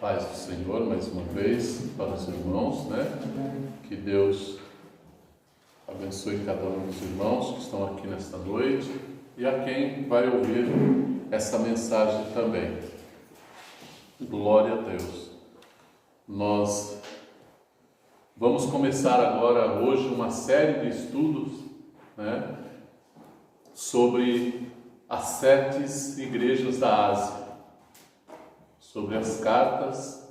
Paz do Senhor, mais uma vez, para os irmãos, Que Deus abençoe cada um dos irmãos que estão aqui nesta noite e a quem vai ouvir essa mensagem também. Glória a Deus. Nós vamos começar agora, hoje, uma série de estudos, sobre as 7 igrejas da Ásia. Sobre as cartas,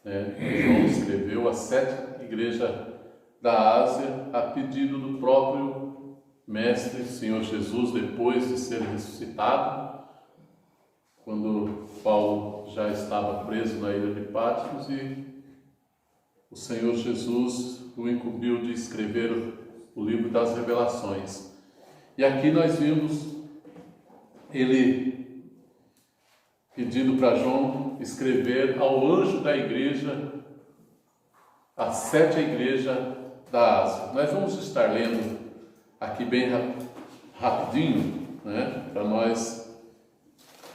que João escreveu às 7 igrejas da Ásia, a pedido do próprio Mestre, Senhor Jesus, depois de ser ressuscitado, quando Paulo já estava preso na ilha de Patmos e o Senhor Jesus o incumbiu de escrever o livro das Revelações. E aqui nós vimos ele pedindo para João escrever ao anjo da igreja, as 7 igrejas da Ásia. Nós vamos estar lendo aqui bem rapidinho, para nós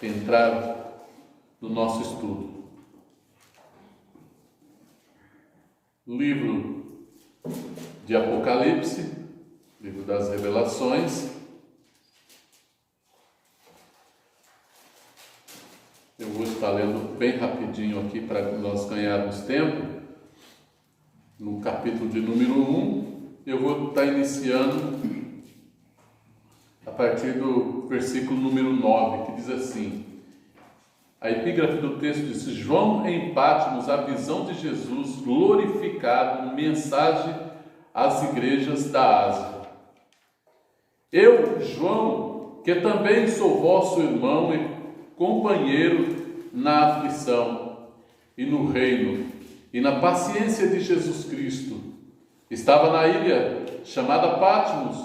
entrar no nosso estudo. Livro de Apocalipse, livro das Revelações. Eu vou estar lendo bem rapidinho aqui para nós ganharmos tempo. No capítulo de número 1, eu vou estar iniciando a partir do versículo número 9, que diz assim: a epígrafe do texto diz: João em Patmos, a visão de Jesus glorificado, mensagem às igrejas da Ásia. Eu, João, que também sou vosso irmão e companheiro na aflição e no reino e na paciência de Jesus Cristo, estava na ilha chamada Patmos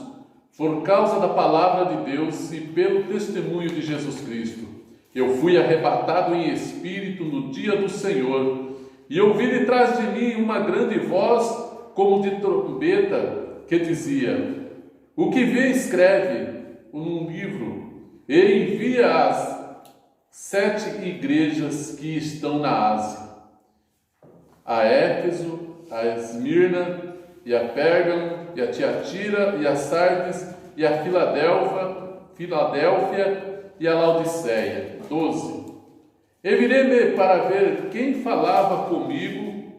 por causa da palavra de Deus e pelo testemunho de Jesus Cristo. Eu fui arrebatado em espírito no dia do Senhor e ouvi de trás de mim uma grande voz como de trombeta que dizia: o que vê escreve num livro e envia às 7 igrejas que estão na Ásia: a Éfeso, a Esmirna, e a Pérgamo, e a Tiatira, e a Sardes, e a Filadélfia, e a Laodiceia. 12. E virei-me para ver quem falava comigo,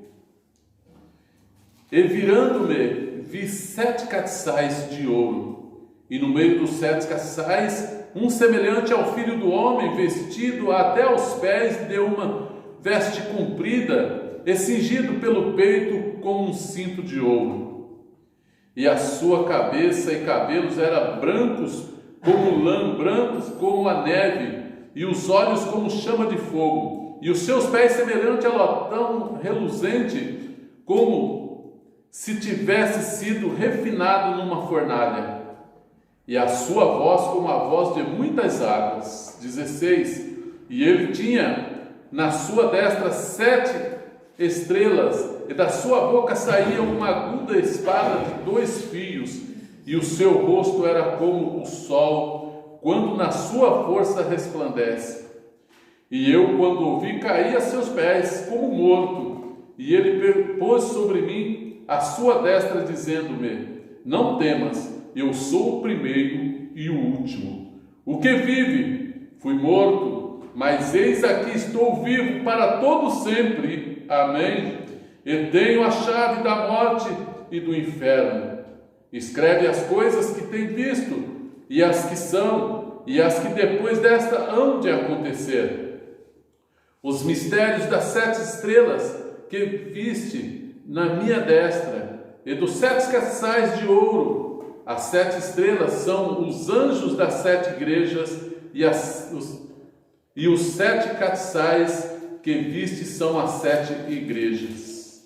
e virando-me, vi 7 castiçais de ouro, e no meio dos 7 castiçais, um semelhante ao Filho do Homem, vestido até aos pés de uma veste comprida e cingido pelo peito com um cinto de ouro. E a sua cabeça e cabelos eram brancos como lã, brancos como a neve, e os olhos como chama de fogo, e os seus pés semelhante a latão reluzente, como se tivesse sido refinado numa fornalha. E a sua voz como a voz de muitas águas. 16. E ele tinha na sua destra 7 estrelas, e da sua boca saía uma aguda espada de 2 fios, e o seu rosto era como o sol, quando na sua força resplandece. E eu, quando o vi, caí a seus pés, como morto, e ele pôs sobre mim a sua destra, dizendo-me: não temas, eu sou o primeiro e o último. O que vive, fui morto, mas eis aqui estou vivo para todo sempre. Amém. E tenho a chave da morte e do inferno. Escreve as coisas que tem visto, e as que são, e as que depois desta hão de acontecer. Os mistérios das 7 estrelas que viste na minha destra, e dos 7 castiçais de ouro. As 7 estrelas são os anjos das 7 igrejas, e os 7 castiçais que viste são as 7 igrejas.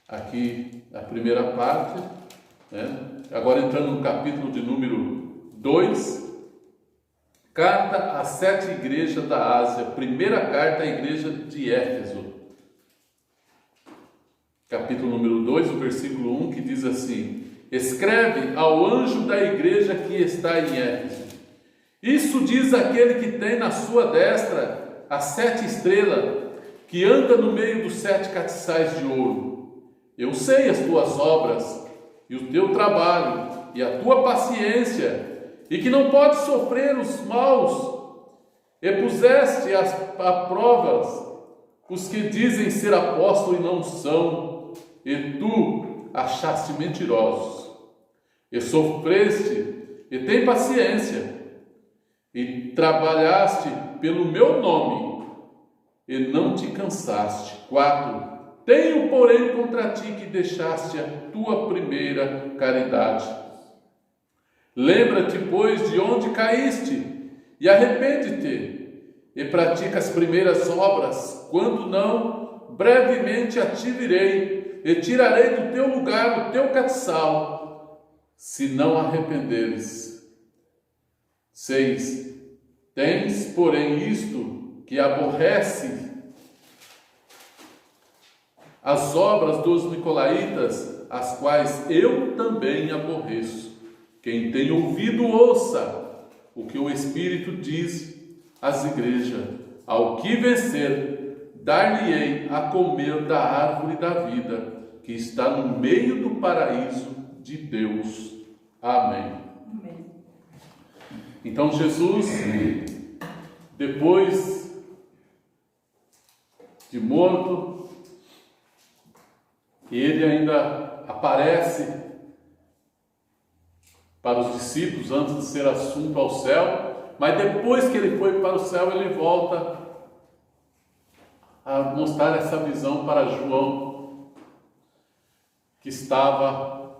Aqui a primeira parte, Agora entrando no capítulo de número 2, carta às 7 igrejas da Ásia, primeira carta à igreja de Éfeso. Capítulo número 2, o versículo 1, que diz assim: escreve ao anjo da igreja que está em Éfeso: isso diz aquele que tem na sua destra as 7 estrelas que anda no meio dos 7 castiçais de ouro. Eu sei as tuas obras, e o teu trabalho, e a tua paciência, e que não podes sofrer os maus, e puseste a provas os que dizem ser apóstolo e não são, e tu achaste mentirosos, e sofreste, e tem paciência, e trabalhaste pelo meu nome, e não te cansaste. 4. Tenho, porém, contra ti que deixaste a tua primeira caridade. Lembra-te, pois, de onde caíste, e arrepende-te, e pratica as primeiras obras. Quando não, brevemente a te virei, e tirarei do teu lugar o teu castiçal, se não arrependeres. 6. Tens, porém, isto que aborrece as obras dos nicolaítas, as quais eu também aborreço. Quem tem ouvido, ouça o que o Espírito diz às igrejas. Ao que vencer, dar-lhe-ei a comer da árvore da vida, que está no meio do paraíso de Deus. Amém. Amém. Então Jesus, depois de morto, ele ainda aparece para os discípulos antes de ser assunto ao céu, mas depois que ele foi para o céu, ele volta a mostrar essa visão para João, que estava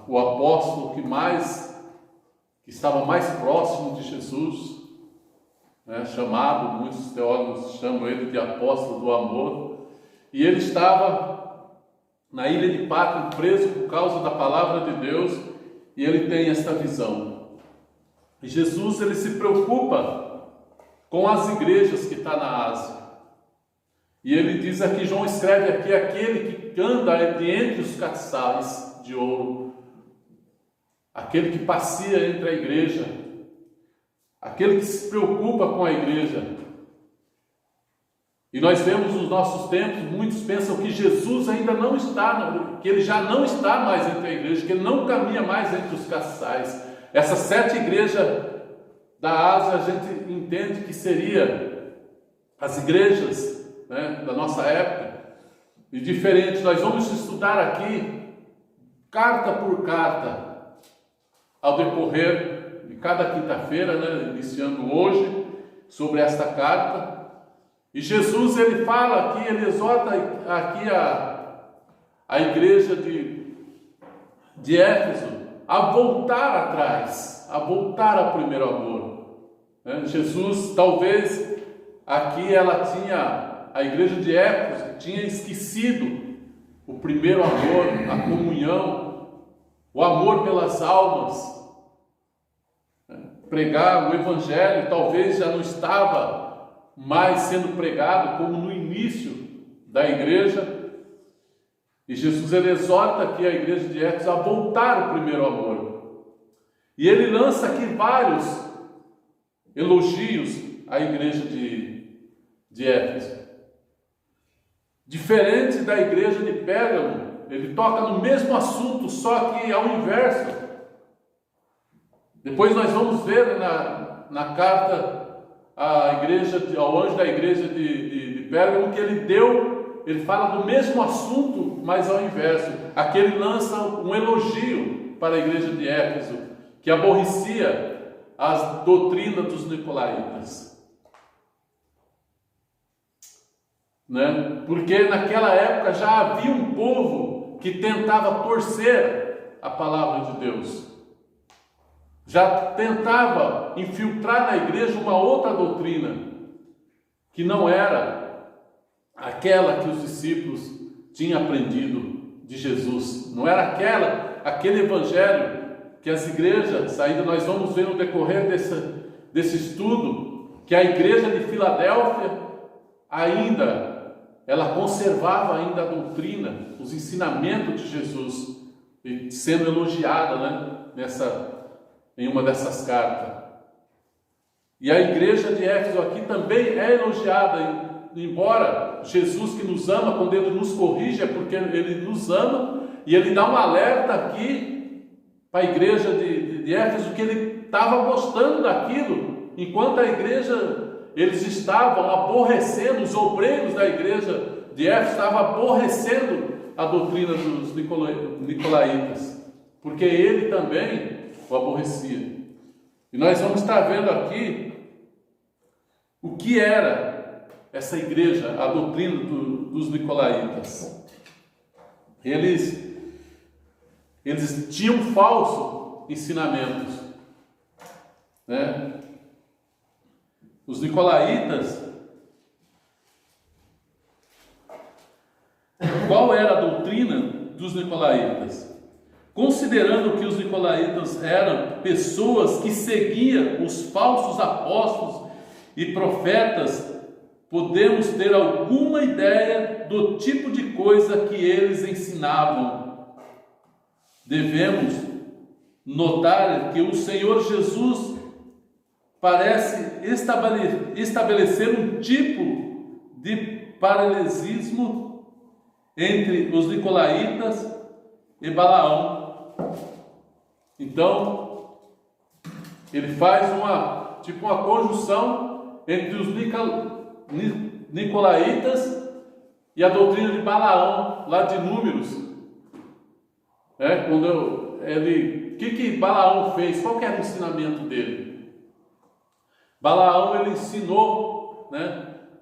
o apóstolo que estava mais próximo de Jesus, né, chamado, muitos teólogos chamam ele de apóstolo do amor, e ele estava na ilha de Patmos, preso por causa da palavra de Deus, e ele tem esta visão. E Jesus, ele se preocupa com as igrejas que estão na Ásia. E ele diz aqui, João escreve aqui, aquele que anda entre os castiçais de ouro, aquele que passeia entre a igreja, aquele que se preocupa com a igreja. E nós vemos nos nossos tempos, muitos pensam que Jesus ainda não está, que ele já não está mais entre a igreja, que ele não caminha mais entre os castiçais. Essas 7 igrejas da Ásia, a gente entende que seria as igrejas, né, da nossa época, e diferentes. Nós vamos estudar aqui, carta por carta, ao decorrer de cada quinta-feira, né, iniciando hoje, sobre esta carta. E Jesus, ele fala aqui, ele exorta aqui a igreja de Éfeso a voltar atrás, a voltar ao primeiro amor. Jesus, talvez, aqui a igreja de Éfeso tinha esquecido o primeiro amor, a comunhão, o amor pelas almas. Pregar o evangelho talvez já não estava mais sendo pregado como no início da igreja, e Jesus, ele exorta aqui a igreja de Éfeso a voltar ao primeiro amor, e ele lança aqui vários elogios à igreja de Éfeso. Diferente da igreja de Pérgamo, ele toca no mesmo assunto, só que ao inverso. Depois nós vamos ver na carta a igreja, ao anjo da igreja de Pérgamo, que ele fala do mesmo assunto, mas ao inverso. Aqui ele lança um elogio para a igreja de Éfeso, que aborrecia as doutrinas dos nicolaítas, né? Porque naquela época já havia um povo que tentava torcer a palavra de Deus, já tentava infiltrar na igreja uma outra doutrina, que não era aquela que os discípulos tinham aprendido de Jesus, não era aquele evangelho que as igrejas, ainda nós vamos ver no decorrer desse estudo, que a igreja de Filadélfia ela conservava ainda a doutrina, os ensinamentos de Jesus, sendo elogiada, né, em uma dessas cartas. E a igreja de Éfeso aqui também é elogiada, embora Jesus que nos ama, quando Ele nos corrige, é porque Ele nos ama, e Ele dá um alerta aqui para a igreja de Éfeso, que Ele estava gostando daquilo, enquanto a igreja, eles estavam aborrecendo, os obreiros da igreja de Éfeso estavam aborrecendo a doutrina dos nicolaítas, porque ele também o aborrecia. E nós vamos estar vendo aqui o que era essa igreja, a doutrina dos nicolaítas. Eles tinham falsos ensinamentos, né? Os nicolaítas, qual era a doutrina dos nicolaítas? Considerando que os nicolaítas eram pessoas que seguiam os falsos apóstolos e profetas, podemos ter alguma ideia do tipo de coisa que eles ensinavam. Devemos notar que o Senhor Jesus parece estabelecer um tipo de paralelismo entre os nicolaítas e Balaão. Então, ele faz uma conjunção entre os nicolaítas e a doutrina de Balaão, lá de Números. O que Balaão fez? Qual que era o ensinamento dele? Balaão, ele ensinou,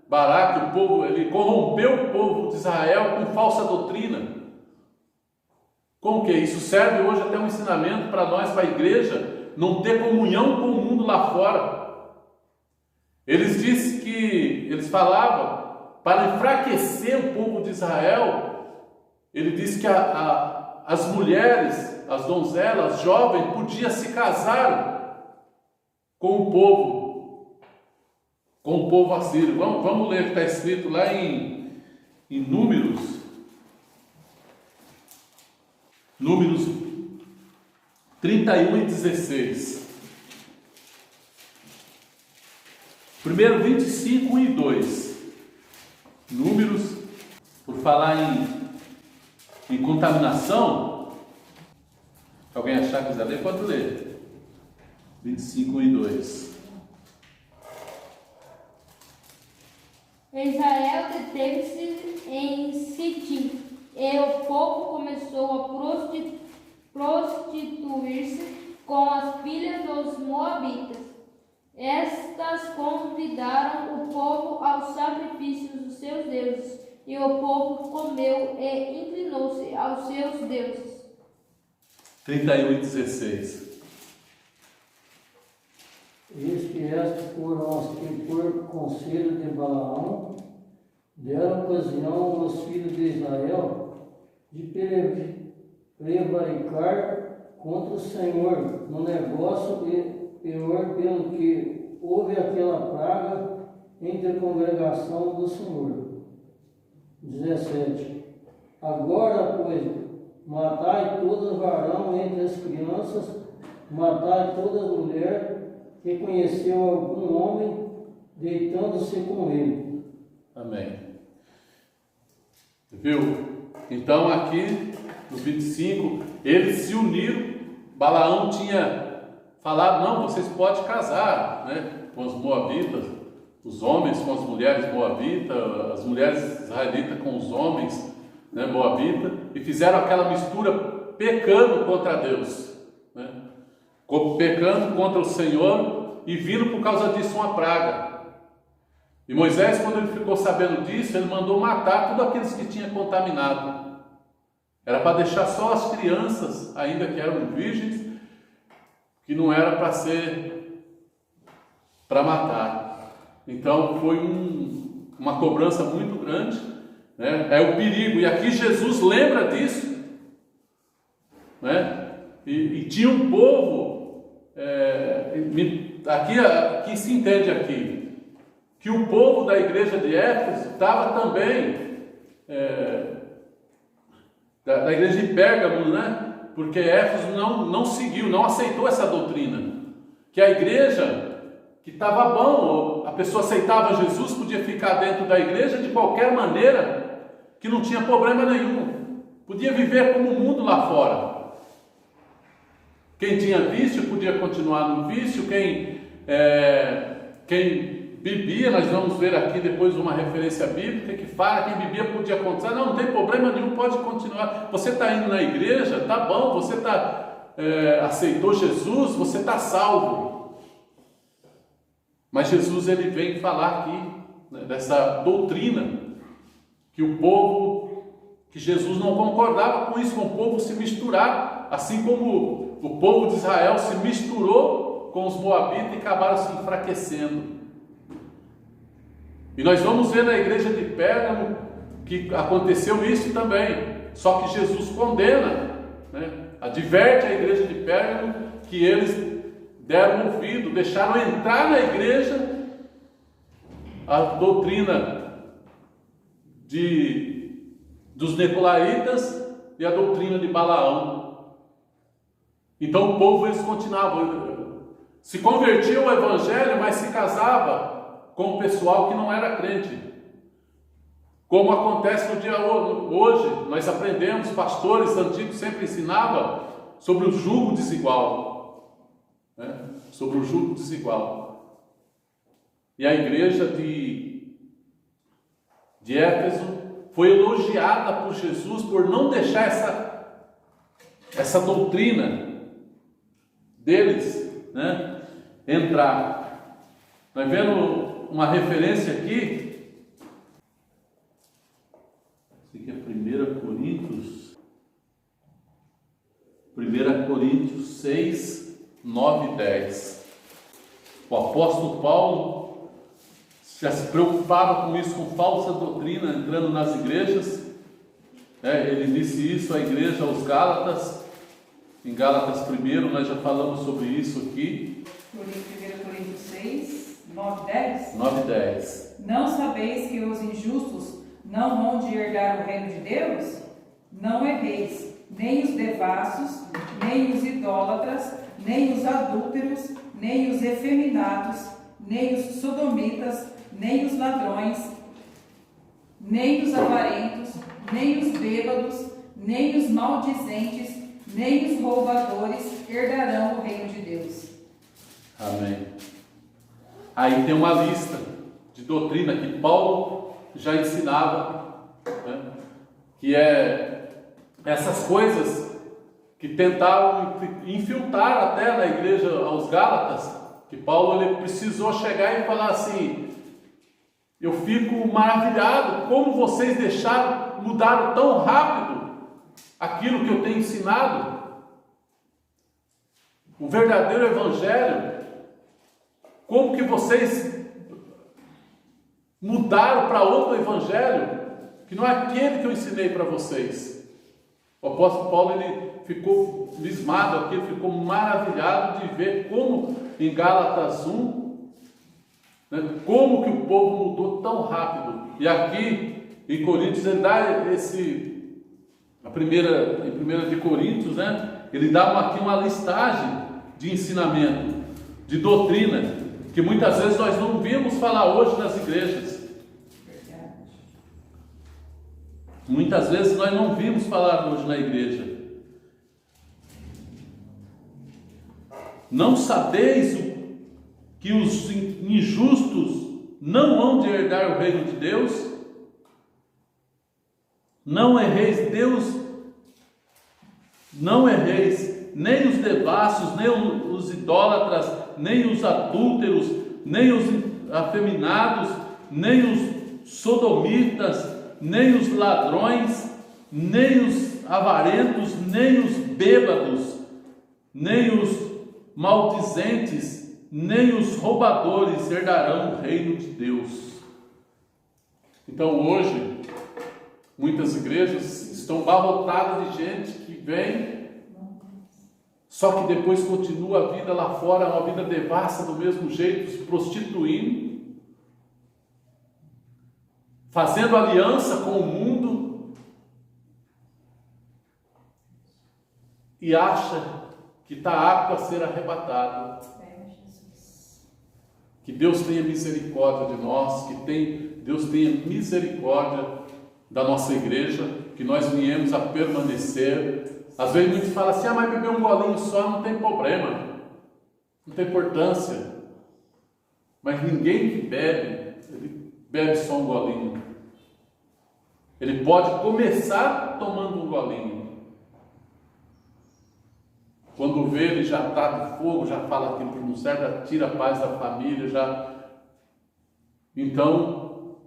Baraque, o povo, ele corrompeu o povo de Israel com falsa doutrina. Como que isso serve hoje até um ensinamento para nós, para a igreja, não ter comunhão com o mundo lá fora. Eles falavam, para enfraquecer o povo de Israel, ele disse que as mulheres, as donzelas, jovens, podiam se casar com o povo assírio. Vamos ler o que está escrito lá em Números. Números 31 e 16. Primeiro 25 e 2. Números, por falar em contaminação, se alguém achar que quiser ler, pode ler. 25 e 2. Israel deteve-se em Sitim, e o povo começou a prostituir-se com as filhas dos moabitas. Estas convidaram o povo aos sacrifícios dos seus deuses, e o povo comeu e inclinou-se aos seus deuses. 31 e 16. Eis que estas foram as que, por conselho de Balaão, deram ocasião aos filhos de Israel de prevaricar contra o Senhor no negócio, e pior pelo que houve aquela praga entre a congregação do Senhor. 17. Agora, pois, matai todos varão entre as crianças, matai toda mulher que conheceu algum homem, deitando-se com ele. Amém. Viu? Então aqui, nos 25, eles se uniram. Balaão tinha falado, não, vocês podem casar, com os moabitas, os homens com as mulheres moabitas, as mulheres israelitas com os homens, moabitas, e fizeram aquela mistura pecando contra Deus, pecando contra o Senhor, e vindo por causa disso uma praga. E Moisés, quando ele ficou sabendo disso, ele mandou matar todos aqueles que tinham contaminado. Era para deixar só as crianças, ainda que eram virgens, que não era para matar. Então foi uma cobrança muito grande, é o perigo. E aqui Jesus lembra disso, e tinha um povo, aqui se entende aqui, que o povo da igreja de Éfeso estava também, da igreja de Pérgamo, porque Éfeso não seguiu, não aceitou essa doutrina, que a igreja que estava bom, a pessoa aceitava Jesus, podia ficar dentro da igreja de qualquer maneira, que não tinha problema nenhum, podia viver como o mundo lá fora. Quem tinha vício podia continuar no vício, quem bebia, nós vamos ver aqui depois uma referência bíblica que fala, quem bebia podia continuar, não tem problema nenhum, pode continuar. Você está indo na igreja, tá bom, você aceitou Jesus, você está salvo. Mas Jesus ele vem falar aqui, né, dessa doutrina, que Jesus não concordava com isso, com o povo se misturar, assim como o povo de Israel se misturou com os moabitas e acabaram se enfraquecendo. E nós vamos ver na igreja de Pérgamo que aconteceu isso também, só que Jesus condena, né? Adverte a igreja de Pérgamo que eles deram ouvido, deixaram entrar na igreja a doutrina dos Nicolaitas e a doutrina de Balaão. Então o povo, eles continuavam, se convertiam ao evangelho, mas se casava com o pessoal que não era crente. Como acontece no dia hoje, nós aprendemos, pastores antigos sempre ensinavam sobre o jugo desigual, né? Sobre o jugo desigual. E a igreja de Éfeso foi elogiada por Jesus por não deixar essa doutrina deles, né, entrar. Nós vendo uma referência aqui, isso aqui é 1 Coríntios 6, 9 e 10. O apóstolo Paulo já se preocupava com isso, com falsa doutrina entrando nas igrejas. Ele disse isso à igreja, aos Gálatas, em Gálatas 1, nós já falamos sobre isso aqui. 1 Coríntios 6, 9 e 10. 9 e 10. Não sabeis que os injustos não vão de herdar o reino de Deus? Não erreis, nem os devassos, nem os idólatras, nem os adúlteros, nem os efeminados, nem os sodomitas, nem os ladrões, nem os avarentos, nem os bêbados, nem os maldizentes, nem os roubadores herdarão o reino de Deus. Amém. Aí tem uma lista de doutrina que Paulo já ensinava, né? Que essas coisas que tentavam infiltrar até na igreja aos Gálatas, que Paulo ele precisou chegar e falar assim: eu fico maravilhado como vocês mudaram tão rápido aquilo que eu tenho ensinado. O verdadeiro evangelho, como que vocês mudaram para outro evangelho, que não é aquele que eu ensinei para vocês. O apóstolo Paulo ele ficou lismado aqui, ele ficou maravilhado de ver como em Gálatas 1, né, como que o povo mudou tão rápido. E aqui em Coríntios ele dá em 1 de Coríntios, né, ele dá aqui uma listagem de ensinamento, de doutrina, que muitas vezes nós não vimos falar hoje nas igrejas. Muitas vezes nós não vimos falar hoje na igreja. Não sabeis que os injustos não hão de herdar o reino de Deus? Não erreis, não erreis, nem os devassos, nem os idólatras, nem os adúlteros, nem os afeminados, nem os sodomitas, nem os ladrões, nem os avarentos, nem os bêbados, nem os maldizentes, nem os roubadores herdarão o reino de Deus. Então hoje, muitas igrejas estão abarrotadas de gente que vem, só que depois continua a vida lá fora, uma vida devassa do mesmo jeito, se prostituindo, fazendo aliança com o mundo, e acha que está apto a ser arrebatado. Que Deus tenha misericórdia de nós, Deus tenha misericórdia da nossa igreja, que nós viemos a permanecer. Às vezes muitos falam assim, mas beber um golinho só não tem problema, não tem importância. Mas ninguém que bebe, ele bebe só um golinho. Ele pode começar tomando um golinho. Quando vê, ele já está de fogo, já fala aquilo que não serve, tira a paz da família, já. Então,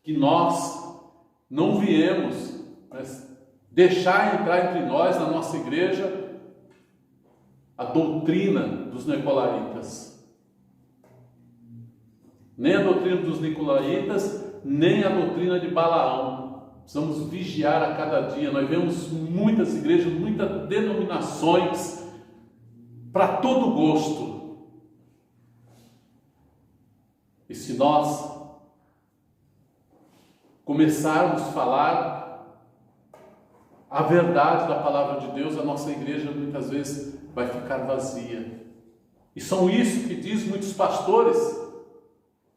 que nós não viemos deixar entrar entre nós, na nossa igreja, a doutrina dos nicolaítas. Nem a doutrina dos nicolaítas, nem a doutrina de Balaão. Precisamos vigiar a cada dia. Nós vemos muitas igrejas, muitas denominações, para todo gosto. E se nós começarmos a falar a verdade da palavra de Deus, a nossa igreja muitas vezes vai ficar vazia. E são isso que diz muitos pastores.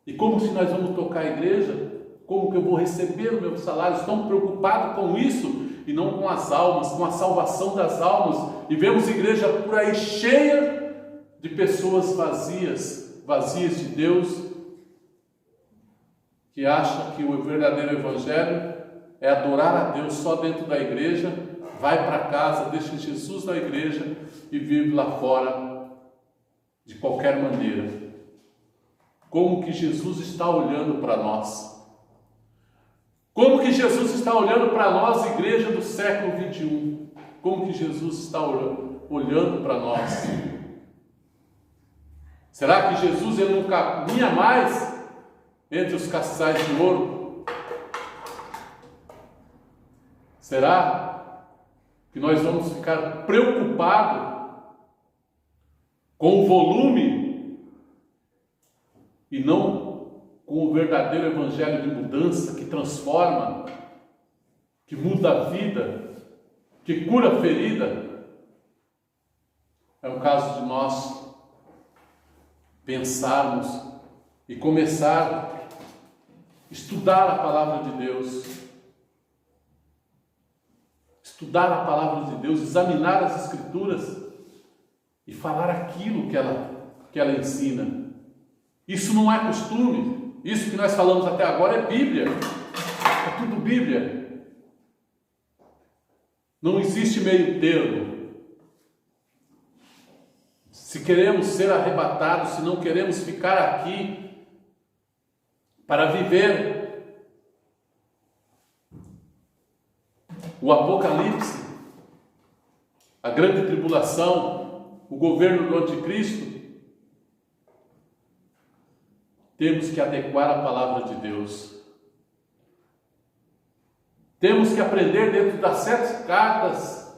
E como se nós vamos tocar a igreja? Como que eu vou receber o meu salário? Estão preocupados com isso e não com as almas, com a salvação das almas. E vemos igreja por aí cheia de pessoas vazias de Deus, que acham que o verdadeiro evangelho é adorar a Deus só dentro da igreja, vai para casa, deixa Jesus na igreja e vive lá fora de qualquer maneira. Como que Jesus está olhando para nós? Como que Jesus está olhando para nós, igreja do século 21? Como que Jesus está olhando para nós? Será que Jesus ele não caminha mais entre os castiçais de ouro? Será que nós vamos ficar preocupados com o volume e não com o verdadeiro evangelho de mudança que transforma, que muda a vida, que cura a ferida? É o caso de nós pensarmos e começar a estudar a palavra de Deus. Estudar a palavra de Deus, examinar as Escrituras e falar aquilo que ela ensina. Isso não é costume. Isso que nós falamos até agora é Bíblia. É tudo Bíblia. Não existe meio termo. Se queremos ser arrebatados, se não queremos ficar aqui para viver o Apocalipse, a grande tribulação, o governo do Anticristo, temos que adequar a palavra de Deus. Temos que aprender dentro das 7 cartas.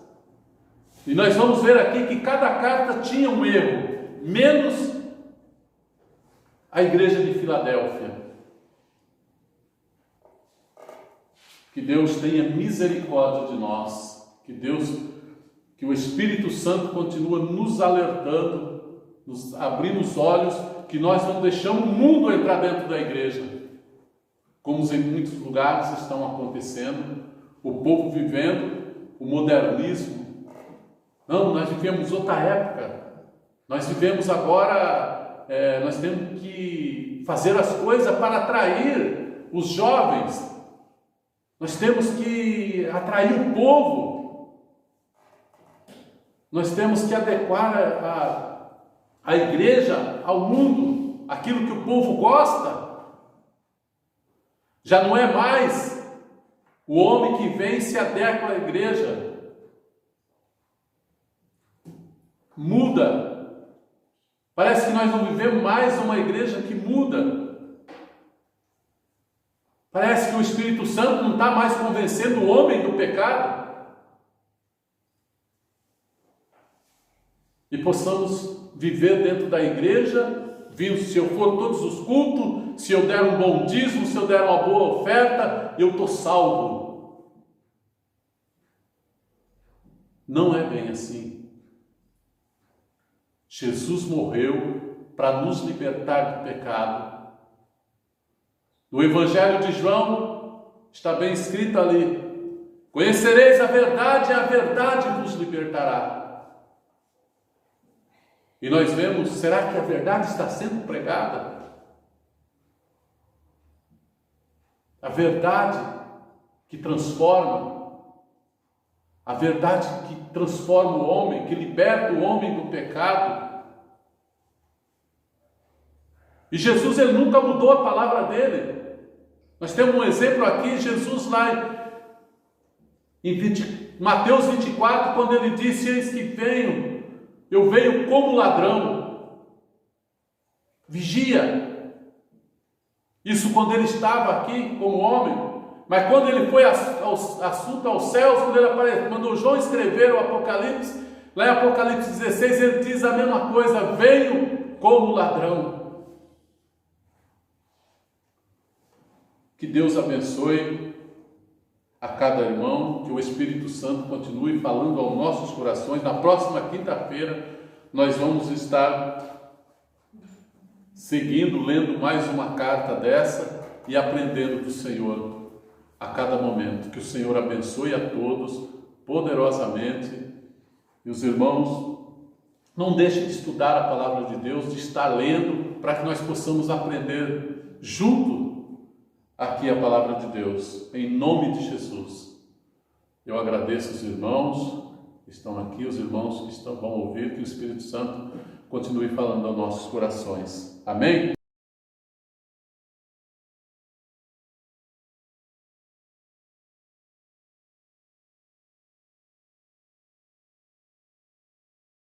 E nós vamos ver aqui que cada carta tinha um erro, menos a igreja de Filadélfia. Que Deus tenha misericórdia de nós. Que o Espírito Santo continue nos alertando, nos abrindo os olhos, que nós não deixamos o mundo entrar dentro da igreja, como em muitos lugares estão acontecendo, o povo vivendo o modernismo. Não, nós vivemos outra época, nós vivemos agora, nós temos que fazer as coisas para atrair os jovens, nós temos que atrair o povo, nós temos que adequar a igreja ao mundo, aquilo que o povo gosta. Já não é mais o homem que vem e se adequa à igreja. Muda. Parece que nós não vivemos mais uma igreja que muda. Parece que o Espírito Santo não está mais convencendo o homem do pecado. E possamos viver dentro da igreja, se eu for todos os cultos, se eu der um bom dízimo, se eu der uma boa oferta, eu estou salvo. Não é bem assim. Jesus morreu para nos libertar do pecado. No Evangelho de João está bem escrito ali: conhecereis a verdade e a verdade vos libertará. E nós vemos, será que a verdade está sendo pregada? A verdade que transforma, a verdade que transforma o homem, que liberta o homem do pecado. E Jesus, ele nunca mudou a palavra dele. Nós temos um exemplo aqui, Jesus lá em Mateus 24, quando ele disse: eis que eu venho como ladrão. Vigia. Isso quando ele estava aqui como homem. Mas quando ele foi assunto aos céus, quando ele mandou João escrever o Apocalipse, lá em Apocalipse 16, ele diz a mesma coisa: venho como ladrão. Que Deus abençoe a cada irmão, que o Espírito Santo continue falando aos nossos corações. Na próxima quinta-feira nós vamos estar seguindo, lendo mais uma carta dessa e aprendendo do Senhor a cada momento. Que o Senhor abençoe a todos poderosamente. E os irmãos, não deixem de estudar a palavra de Deus, de estar lendo, para que nós possamos aprender junto aqui a palavra de Deus, em nome de Jesus. Eu agradeço os irmãos que estão aqui, os irmãos que vão ouvir, que o Espírito Santo continue falando aos nossos corações. Amém?